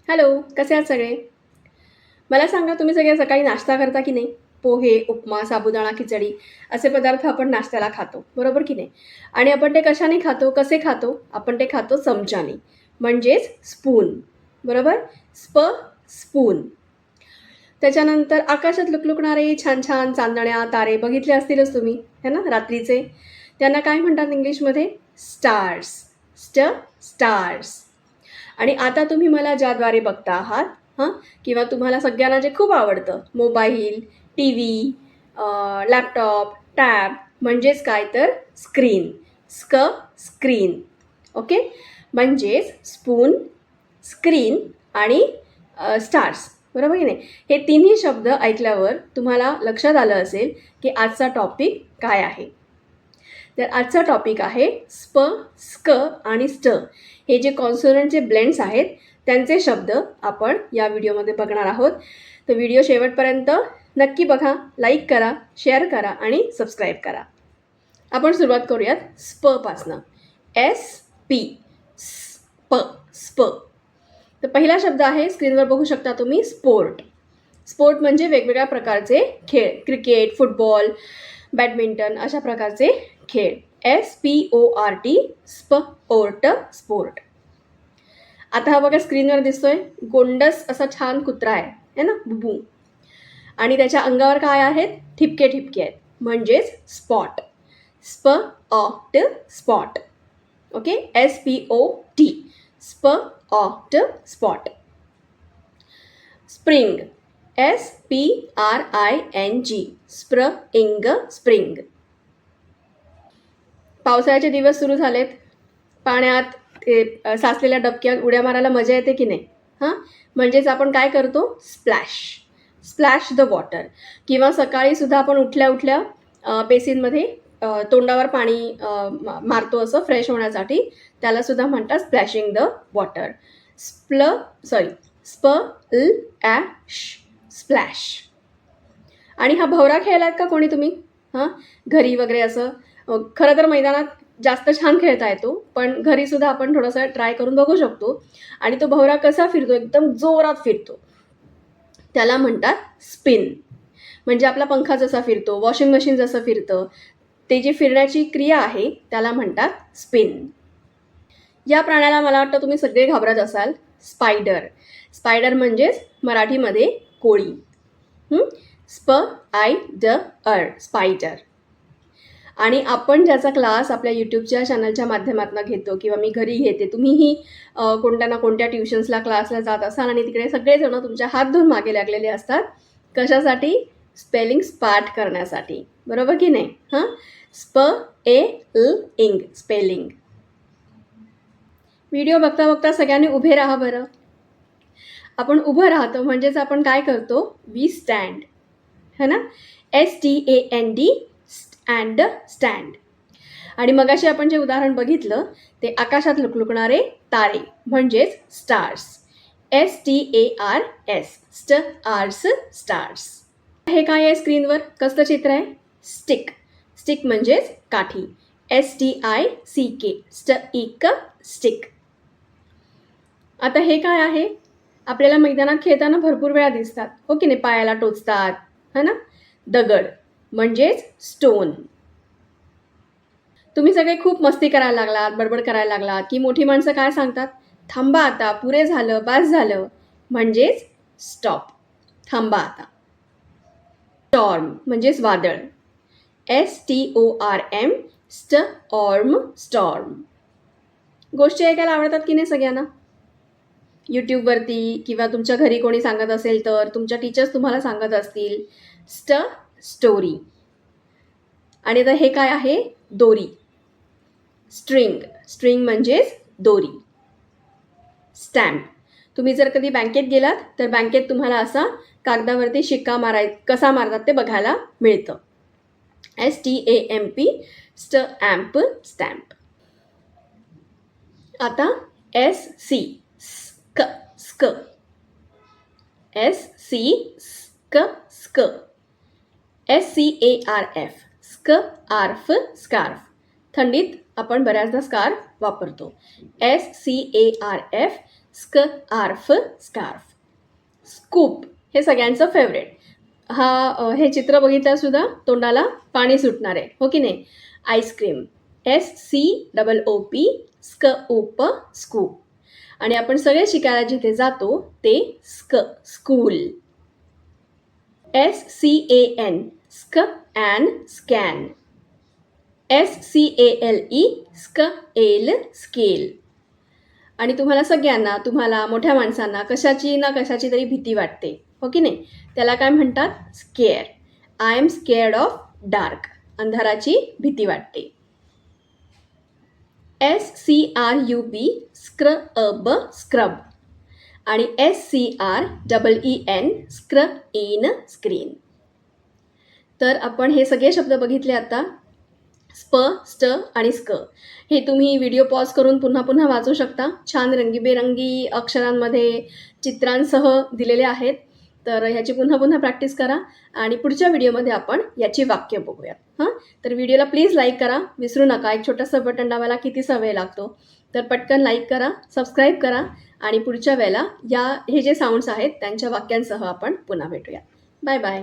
Hello, कसे आहात सगळे? मला सांगा तुम्ही सगळे सकाळी नाश्ता करता की नाही? पोहे, उपमा, साबुदाणा खिचडी असे पदार्थ आपण नाश्त्याला खातो, बरोबर की नाही? आणि आपण ते कशाने खातो, कसे खातो? आपण ते खातो चमच्याने, म्हणजेच स्पून, बरोबर? स्प स्पून. त्याच्यानंतर आकाशात लुकलुकणारे छान-छान चांदण्या, तारे बघितले असतीलच तुम्ही, है ना, रात्रीचे. त्यांना काय म्हणतात इंग्लिशमध्ये? स्टार्स. स्टार्स. आणि आता तुम्ही मला ज्याद्वारे बघता आहात हां किंवा तुम्हाला सगळ्यांना जे खूप आवडतं mobile, T V, laptop, tab म्हणजेच काय तर स्क्रीन. स्क्रीन. ओके? म्हणजेच स्पून, स्क्रीन आणि स्टार्स. बरोबर की नाही? हे तिन्ही शब्द ऐकल्यावर तुम्हाला लक्षात आलं असेल की आजचा टॉपिक काय आहे. तर आजचा टॉपिक आहे स्क आणि स्ट हे जे कॉन्सोनंटचे ब्लेंड्स आहेत त्यांचे शब्द आपण या व्हिडिओमध्ये बघणार आहोत. तर व्हिडिओ शेवटपर्यंत नक्की बघा, लाईक करा, शेअर करा आणि सबस्क्राईब करा. आपण सुरुवात करूयात स्पपासनं. SP. स्प. तर पहिला शब्द आहे, स्क्रीनवर बघू शकता तुम्ही, स्पोर्ट. स्पोर्ट म्हणजे वेगवेगळ्या प्रकारचे खेळ, क्रिकेट, फुटबॉल, बॅडमिंटन अशा प्रकारचे खेळ. SPORT. स्पोर्ट. आता हा बघा स्क्रीनवर दिसतोय गोंडस असा छान कुत्रा आहे ना, बुबू. आणि त्याच्या अंगावर काय आहेत? ठिपके आहेत, म्हणजेच spot. Spot. Okay? SPOT. Spot. Spring. SPRING. Spring. पावसाळ्याचे दिवस सुरू झालेत. पाण्यात साचलेल्या डबक्यात उड्या मारायला मजा येते की नाही? हां, म्हणजेच आपण काय करतो? Splash the water. किंवा सकाळीसुद्धा आपण उठल्या बेसिनमध्ये तोंडावर पाणी मारतो असं फ्रेश होण्यासाठी. त्यालासुद्धा म्हणतात स्प्लॅशिंग द वॉटर. स्प्लॅश. आणि हा भवरा खेळलात का कोणी तुम्ही? हां, घरी वगैरे असं. खरं तर मैदानात जास्त छान खेळता येतो, पण घरीसुद्धा आपण थोडंसं ट्राय करून बघू शकतो. आणि तो भवरा कसा फिरतो? एकदम जोरात फिरतो. त्याला म्हणतात स्पिन. म्हणजे आपला पंखा जसा फिरतो, वॉशिंग मशीन जसं फिरतं, ते जी फिरण्याची क्रिया आहे त्याला म्हणतात स्पिन. या प्राण्याला मला वाटतं तुम्ही सगळे घाबरत असाल. स्पायडर म्हणजेच मराठीमध्ये कोळी. स्पायडर. आणि आपण ज्याचा क्लास आपल्या यूट्यूबच्या चॅनलच्या माध्यमातून घेतो किंवा मी घरी घेते, तुम्हीही कोणत्या ना कोणत्या ट्युशन्सला, क्लासला जात असाल आणि तिकडे सगळेजण तुमच्या हात धुवून मागे लागलेले असतात. कशासाठी? स्पेलिंग्स पाठ करण्यासाठी. बरोबर की नाही? स्पेलिंग. व्हिडिओ बघता बघता सगळ्यांनी उभे राहा बरं. आपण उभं राहतो म्हणजेच आपण काय करतो? वी स्टँड, है ना? STAND. स्टँड. आणि मगाशी आपण जे उदाहरण बघितलं ते आकाशात लुकलुकणारे तारे म्हणजेच स्टार्स. STARS. स्टार्स. हे काय आहे स्क्रीनवर? कसलं चित्र आहे? स्टिक म्हणजेच काठी. STICK. स्टिक. आता हे काय आहे? आपल्याला मैदानात खेळताना भरपूर वेळा दिसतात, हो की नाही? पायाला टोचतात, है ना? दगड म्हणजेच स्टोन. तुम्ही सगळे खूप मस्ती करायला लागलात, बडबड करायला लागलात की मोठी माणसं काय सांगतात? थांबा आता, पुरे झालं, बास झालं. म्हणजेच स्टॉप. थांबा आता. स्टॉर्म म्हणजेच वादळ. STORM. स्टॉर्म. गोष्टी ऐकायला आवडतात की नाही सगळ्यांना? यूट्यूबवरती किंवा तुमच्या घरी कोणी सांगत असेल तर, तुमच्या टीचर्स तुम्हाला सांगत असतील. स्टोरी. आणि आता हे काय आहे? दोरी. स्ट्रिंग म्हणजेच दोरी. स्टॅम्प. तुम्ही जर कधी बँकेत गेलात तर बँकेत तुम्हाला असा कागदावरती शिक्का कसा मारतात ते बघायला मिळतं. STAMP. स्टॅम्प. आता SC. स्क. SCARF. स्कार्फ. थंडीत आपण बऱ्याचदा स्कार्फ वापरतो. SCARF. Scarf scarf. स्कूप हे सगळ्यांचं फेवरेट. हे चित्र बघितल्यासुद्धा तोंडाला पाणी सुटणार आहे, हो की नाही. Ice cream SCOOP scoop scoop. आणि आपण सगळे शिकायला जिथे जातो ते school. SCAN scan. SCALE scale. आणि तुम्हाला सगळ्यांना, तुम्हाला मोठ्या माणसांना कशाची ना कशाची तरी भीती वाटते, हो की नाही. त्याला काय म्हणतात? Scare. I am scared of dark. अंधाराची भीती वाटते. SCRUB scrub. आणि SCREEN स्क्रीन. तर आपण हे सगळे शब्द बघितले आता. स्ट आणि स्क. हे तुम्ही व्हिडिओ पॉज करून पुन्हा पुन्हा वाचू शकता. छान रंगीबेरंगी अक्षरांमध्ये चित्रांसह दिलेले आहेत. तर ह्याची पुन्हा पुन्हा प्रॅक्टिस करा आणि पुढच्या व्हिडिओमध्ये आपण याची वाक्य बघूयात. तर व्हिडिओला प्लीज लाईक करा, विसरू नका. एक छोटंसं बटन दाबायला कितीसा वेळ लागतो. तर पटकन लाईक करा, सबस्क्राईब करा आणि पुढच्या वेळेला हे जे साऊंड्स आहेत त्यांच्या वाक्यांसह आपण पुन्हा भेटूया. Bye bye.